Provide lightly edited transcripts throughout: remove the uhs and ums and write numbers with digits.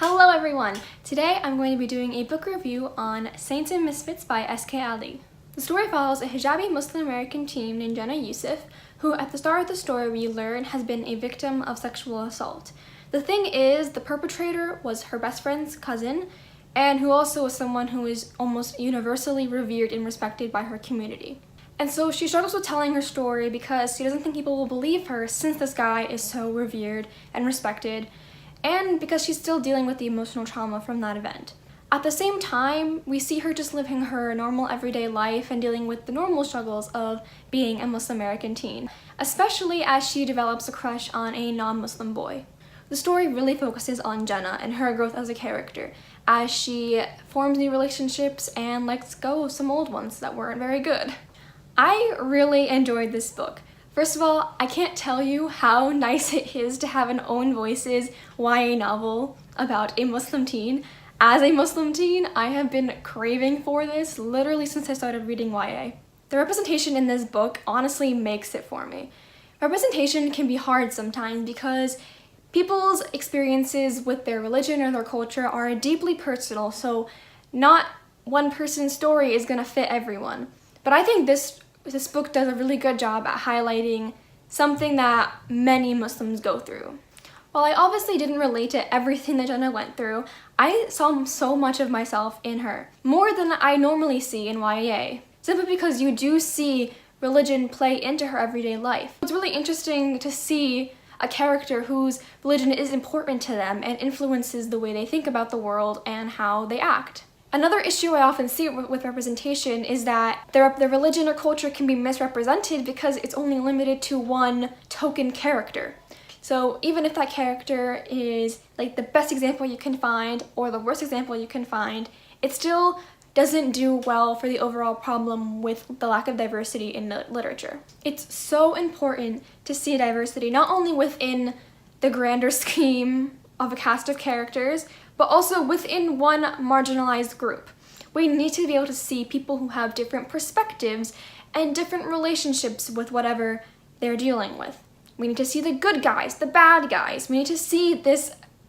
Hello everyone! Today I'm going to be doing a book review on Saints and Misfits by S.K. Ali. The story follows a hijabi Muslim American teen named Jenna Yusuf, who at the start of the story we learn has been a victim of sexual assault. The thing is, the perpetrator was her best friend's cousin, and who also was someone who is almost universally revered and respected by her community. And so she struggles with telling her story because she doesn't think people will believe her since this guy is so revered and respected, and because she's still dealing with the emotional trauma from that event. At the same time, we see her just living her normal everyday life and dealing with the normal struggles of being a Muslim American teen, especially as she develops a crush on a non-Muslim boy. The story really focuses on Jenna and her growth as a character, as she forms new relationships and lets go of some old ones that weren't very good. I really enjoyed this book. First of all, I can't tell you how nice it is to have an Own Voices YA novel about a Muslim teen. As a Muslim teen, I have been craving for this literally since I started reading YA. The representation in this book honestly makes it for me. Representation can be hard sometimes because people's experiences with their religion or their culture are deeply personal, so not one person's story is gonna fit everyone. But I think this book does a really good job at highlighting something that many Muslims go through. While I obviously didn't relate to everything that Jenna went through, I saw so much of myself in her, more than I normally see in YA, simply because you do see religion play into her everyday life. It's really interesting to see a character whose religion is important to them and influences the way they think about the world and how they act. Another issue I often see with representation is that their religion or culture can be misrepresented because it's only limited to one token character. So even if that character is like the best example you can find or the worst example you can find, it still doesn't do well for the overall problem with the lack of diversity in the literature. It's so important to see diversity not only within the grander scheme of a cast of characters, but also within one marginalized group. We need to be able to see people who have different perspectives and different relationships with whatever they're dealing with. We need to see the good guys, the bad guys. We need to see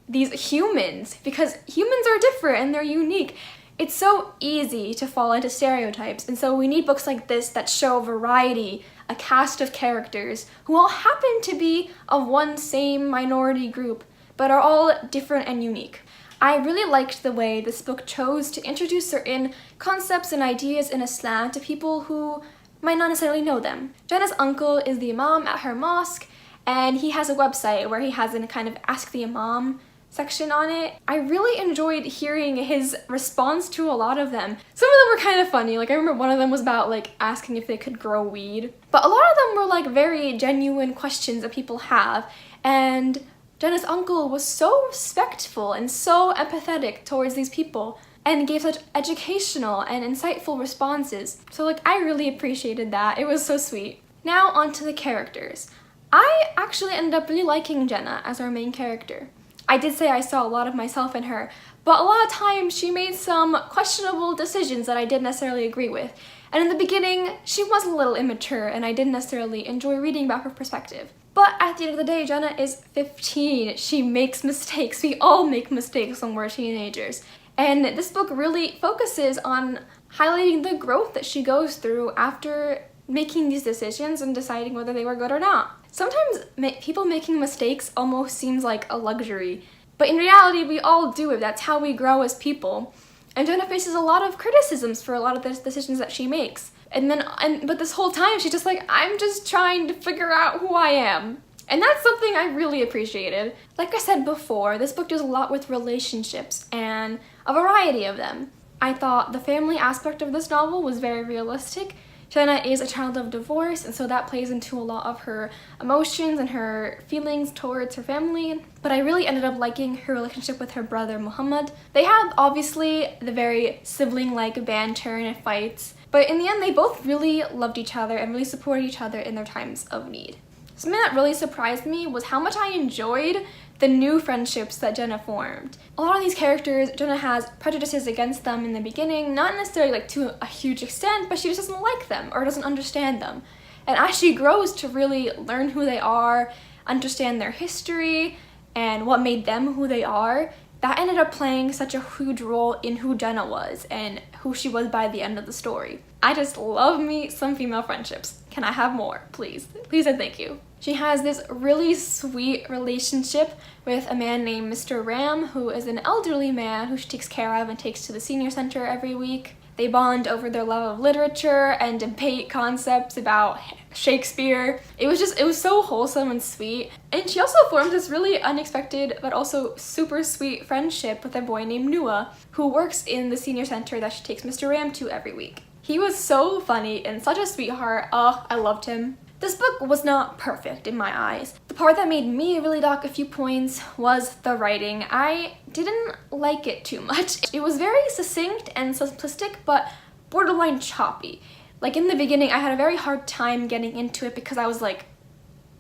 these humans, because humans are different and they're unique. It's so easy to fall into stereotypes, and so we need books like this that show variety, a cast of characters who all happen to be of one same minority group, but are all different and unique. I really liked the way this book chose to introduce certain concepts and ideas in Islam to people who might not necessarily know them. Jenna's uncle is the imam at her mosque, and he has a website where he has a kind of Ask the Imam section on it. I really enjoyed hearing his response to a lot of them. Some of them were kind of funny, like I remember one of them was about like asking if they could grow weed. But a lot of them were like very genuine questions that people have, and Jenna's uncle was so respectful and so empathetic towards these people and gave such educational and insightful responses. So like I really appreciated that. It was so sweet. Now onto the characters. I actually ended up really liking Jenna as our main character. I did say I saw a lot of myself in her, but a lot of times she made some questionable decisions that I didn't necessarily agree with. And in the beginning, she was a little immature and I didn't necessarily enjoy reading about her perspective. But at the end of the day, Jenna is 15. She makes mistakes. We all make mistakes when we're teenagers. And this book really focuses on highlighting the growth that she goes through after making these decisions and deciding whether they were good or not. Sometimes people making mistakes almost seems like a luxury, but in reality, we all do it. That's how we grow as people. And Jenna faces a lot of criticisms for a lot of the decisions that she makes. But this whole time, she's just like, I'm just trying to figure out who I am. And that's something I really appreciated. Like I said before, this book does a lot with relationships and a variety of them. I thought the family aspect of this novel was very realistic. Jenna is a child of divorce, and so that plays into a lot of her emotions and her feelings towards her family. But I really ended up liking her relationship with her brother Muhammad. They had obviously the very sibling-like banter and fights, but in the end they both really loved each other and really supported each other in their times of need. Something that really surprised me was how much I enjoyed the new friendships that Jenna formed. A lot of these characters, Jenna has prejudices against them in the beginning, not necessarily like to a huge extent, but she just doesn't like them or doesn't understand them. And as she grows to really learn who they are, understand their history, and what made them who they are, that ended up playing such a huge role in who Jenna was and who she was by the end of the story. I just love me some female friendships. Can I have more, please? Please and thank you. She has this really sweet relationship with a man named Mr. Ram, who is an elderly man who she takes care of and takes to the senior center every week. They bond over their love of literature and debate concepts about Shakespeare. It was so wholesome and sweet. And she also formed this really unexpected but also super sweet friendship with a boy named Nua, who works in the senior center that she takes Mr. Ram to every week. He was so funny and such a sweetheart. Oh, I loved him. This book was not perfect in my eyes. The part that made me really dock a few points was the writing. I didn't like it too much. It was very succinct and simplistic, but borderline choppy. Like in the beginning, I had a very hard time getting into it because I was like,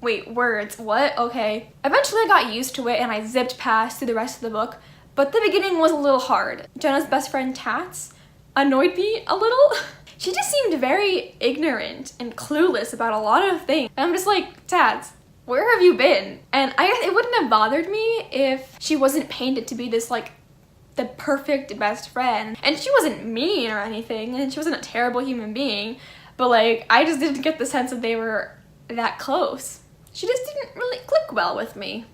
wait, words, what? Okay. Eventually I got used to it and I zipped past through the rest of the book, but the beginning was a little hard. Jenna's best friend Tats annoyed me a little. She just seemed very ignorant and clueless about a lot of things. And I'm just like, Tats, where have you been? And I guess it wouldn't have bothered me if she wasn't painted to be this like the perfect best friend. And she wasn't mean or anything, and she wasn't a terrible human being, but like I just didn't get the sense that they were that close. She just didn't really click well with me.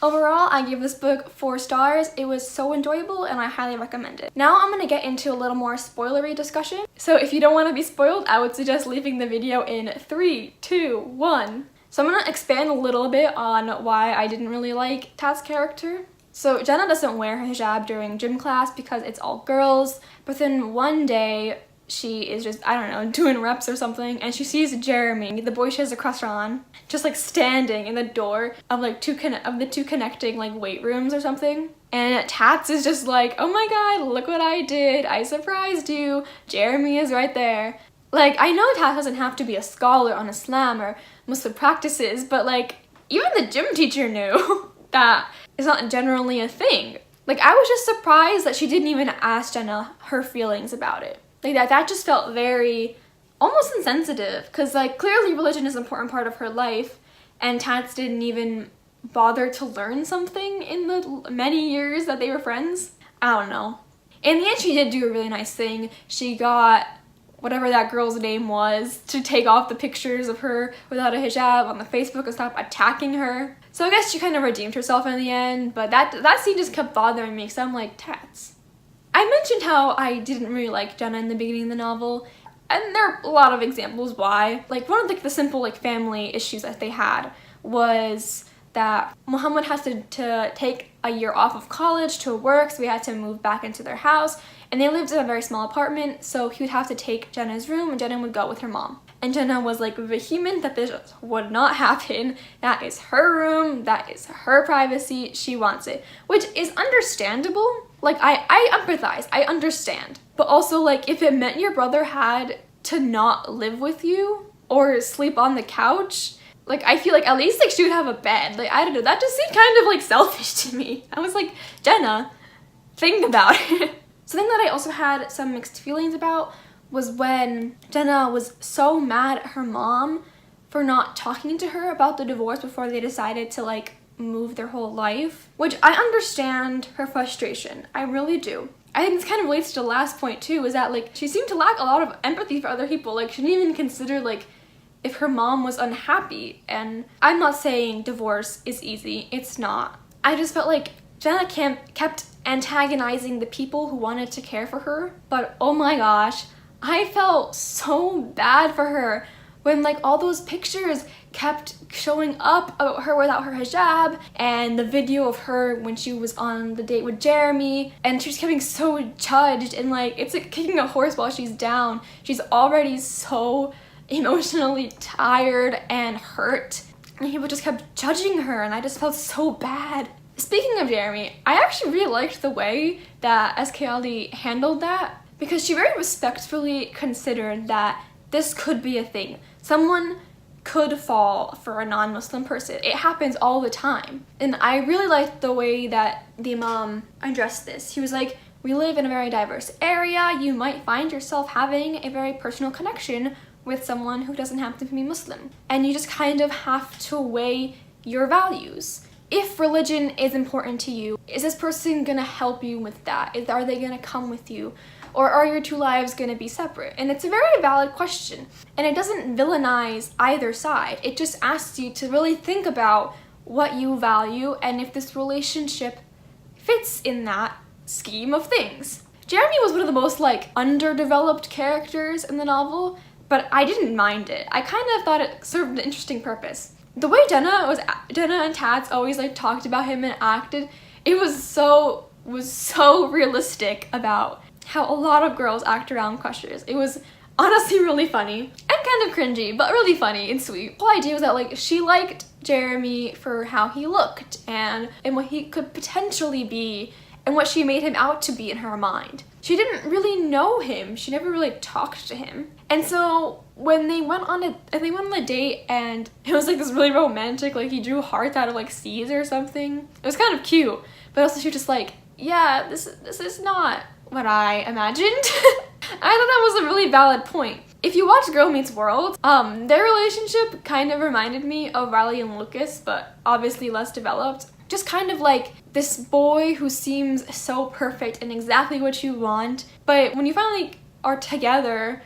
Overall, I give this book 4 stars. It was so enjoyable and I highly recommend it. Now I'm gonna get into a little more spoilery discussion. So if you don't want to be spoiled, I would suggest leaving the video in 3, 2, 1. So I'm gonna expand a little bit on why I didn't really like Tat's character. So Jenna doesn't wear her hijab during gym class because it's all girls, but then one day she is just, I don't know, doing reps or something, and she sees Jeremy, the boy she has a crush on, just like standing in the door of like the two connecting like weight rooms or something. And Tats is just like, oh my god, look what I did, I surprised you, Jeremy is right there. Like, I know Tats doesn't have to be a scholar on Islam or Muslim practices, but like, even the gym teacher knew that it's not generally a thing. Like, I was just surprised that she didn't even ask Jenna her feelings about it. Like that just felt very almost insensitive, because like clearly religion is an important part of her life, and Tats didn't even bother to learn something in the many years that they were friends. I don't know. In the end, she did do a really nice thing. She got whatever that girl's name was to take off the pictures of her without a hijab on the Facebook and stop attacking her. So I guess she kind of redeemed herself in the end, but that scene just kept bothering me, because I'm like, Tats. I mentioned how I didn't really like Jenna in the beginning of the novel, and there are a lot of examples why. Like, one of the simple like family issues that they had was that Muhammad has to take a year off of college to work, so we had to move back into their house, and they lived in a very small apartment, so he would have to take Jenna's room and Jenna would go with her mom. And Jenna was like vehement that this would not happen. That is her room, that is her privacy, she wants it. Which is understandable. Like, I empathize, I understand. But also, like, if it meant your brother had to not live with you or sleep on the couch, like, I feel like at least like she would have a bed. Like, I don't know, that just seemed kind of like selfish to me. I was like, Jenna, think about it. Something that I also had some mixed feelings about was when Jenna was so mad at her mom for not talking to her about the divorce before they decided to like move their whole life, which I understand her frustration. I really do. I think this kind of relates to the last point too, is that like she seemed to lack a lot of empathy for other people. Like, she didn't even consider like if her mom was unhappy. And I'm not saying divorce is easy, it's not. I just felt like Jenna kept antagonizing the people who wanted to care for her, but oh my gosh, I felt so bad for her when like all those pictures kept showing up about her without her hijab, and the video of her when she was on the date with Jeremy, and she was getting so judged, and like it's like kicking a horse while she's down. She's already so emotionally tired and hurt, and people just kept judging her, and I just felt so bad. Speaking of Jeremy, I actually really liked the way that SK Ali handled that, because she very respectfully considered that this could be a thing. Someone could fall for a non-Muslim person. It happens all the time. And I really liked the way that the Imam addressed this. He was like, we live in a very diverse area. You might find yourself having a very personal connection with someone who doesn't happen to be Muslim. And you just kind of have to weigh your values. If religion is important to you, is this person gonna help you with that? Are they gonna come with you? Or are your two lives gonna be separate? And it's a very valid question. And it doesn't villainize either side. It just asks you to really think about what you value and if this relationship fits in that scheme of things. Jeremy was one of the most underdeveloped characters in the novel, but I didn't mind it. I kind of thought it served an interesting purpose. The way Jenna and Tats always talked about him and acted, it was so realistic about how a lot of girls act around crushes. It was honestly really funny and kind of cringy, but really funny and sweet. The whole idea was that she liked Jeremy for how he looked and what he could potentially be and what she made him out to be in her mind. She didn't really know him. She never really talked to him. And so when they went on a date and it was this really romantic, he drew hearts out of C's or something. It was kind of cute, but also she was just yeah, this is not what I imagined. I thought that was a really valid point. If you watch Girl Meets World, their relationship kind of reminded me of Riley and Lucas, but obviously less developed. Just kind of this boy who seems so perfect and exactly what you want, but when you finally are together,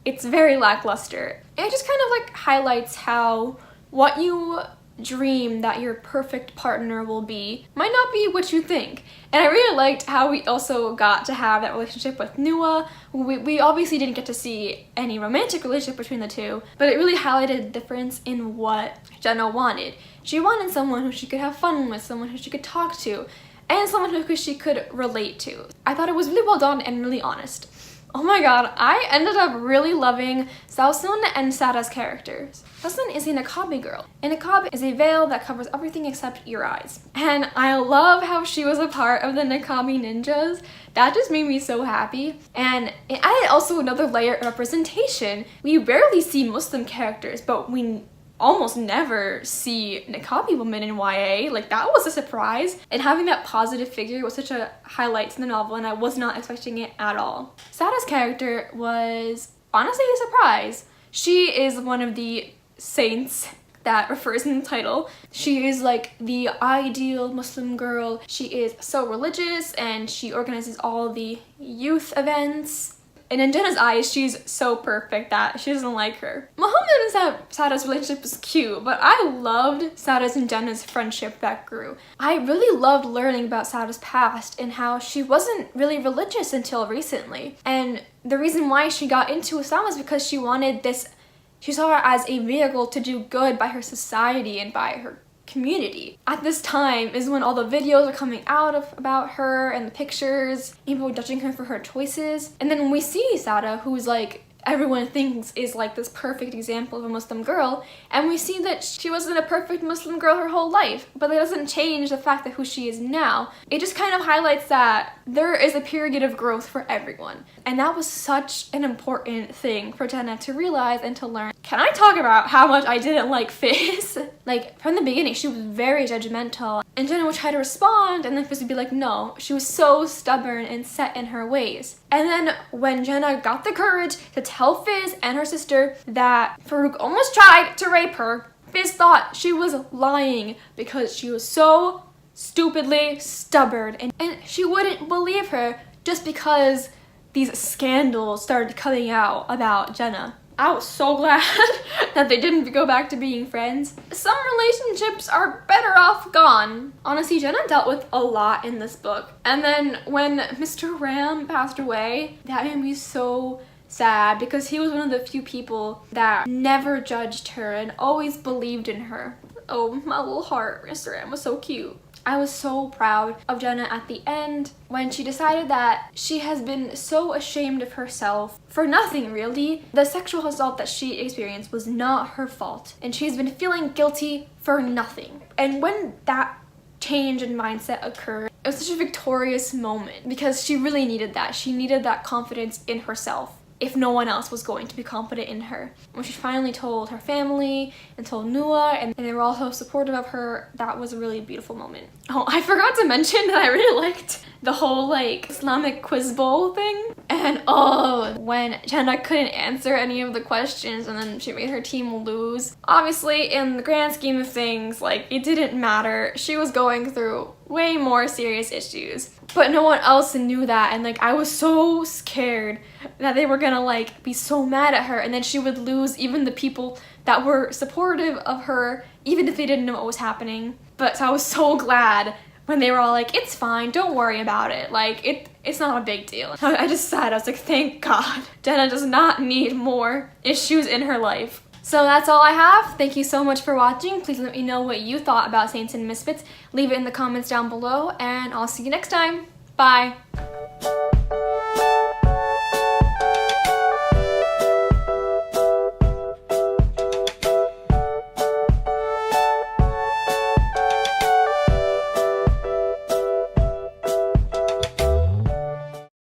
it's very lackluster. It just kind of highlights how what you dream that your perfect partner will be might not be what you think. And I really liked how we also got to have that relationship with Nua. We obviously didn't get to see any romantic relationship between the two, but it really highlighted the difference in what Jenna wanted. She wanted someone who she could have fun with, someone who she could talk to, and someone who she could relate to. I thought it was really well done and really honest. Oh my god, I ended up really loving Saosun and Sada's characters. Saosun is a niqabi girl. A niqab is a veil that covers everything except your eyes. And I love how she was a part of the niqabi ninjas. That just made me so happy. And it added also another layer of representation. We rarely see Muslim characters, but we almost never see niqabi women in YA. That was a surprise. And having that positive figure was such a highlight to the novel, and I was not expecting it at all. Sada's character was honestly a surprise. She is one of the saints that refers in the title. She is the ideal Muslim girl. She is so religious and she organizes all the youth events. And in Jenna's eyes, she's so perfect that she doesn't like her. Muhammad and Sada's relationship was cute, but I loved Sada's and Jenna's friendship that grew. I really loved learning about Sada's past and how she wasn't really religious until recently. And the reason why she got into Islam was because she saw her as a vehicle to do good by her society and by her community. At this time is when all the videos are coming out about her and the pictures, people judging her for her choices. And then when we see Sada, who's everyone thinks is this perfect example of a Muslim girl, and we see that she wasn't a perfect Muslim girl her whole life, but that doesn't change the fact that who she is now. It just kind of highlights that there is a period of growth for everyone. And that was such an important thing for Jenna to realize and to learn. Can I talk about how much I didn't like Fizz? From the beginning, she was very judgmental, and Jenna would try to respond, and then Fizz would be no. She was so stubborn and set in her ways. And then when Jenna got the courage to tell Fizz and her sister that Farouk almost tried to rape her, Fizz thought she was lying because she was so stupidly stubborn, and she wouldn't believe her just because these scandals started coming out about Jenna. I was so glad that they didn't go back to being friends. Some relationships are better off gone. Honestly, Jenna dealt with a lot in this book. And then when Mr. Ram passed away, that made me so sad because he was one of the few people that never judged her and always believed in her. Oh, my little heart, Mr. Ram was so cute. I was so proud of Jenna at the end when she decided that she has been so ashamed of herself for nothing really. The sexual assault that she experienced was not her fault, and she's been feeling guilty for nothing. And when that change in mindset occurred, it was such a victorious moment because she really needed that. She needed that confidence in herself. if no one else was going to be confident in her. When she finally told her family and told Nua, and they were all so supportive of her, that was a really beautiful moment. Oh, I forgot to mention that I really liked the whole like Islamic quiz bowl thing. And oh, when Jenna couldn't answer any of the questions and then she made her team lose. Obviously, in the grand scheme of things, like, it didn't matter. She was going through way more serious issues. But no one else knew that, and like, I was so scared that they were gonna like be so mad at her, and then she would lose even the people that were supportive of her, even if they didn't know what was happening. But so I was so glad when they were all like, it's fine, don't worry about it, like, it's not a big deal. I just sat, I was like, thank God. Jenna does not need more issues in her life. So that's all I have. Thank you so much for watching. Please let me know what you thought about Saints and Misfits. Leave it in the comments down below, and I'll see you next time. Bye.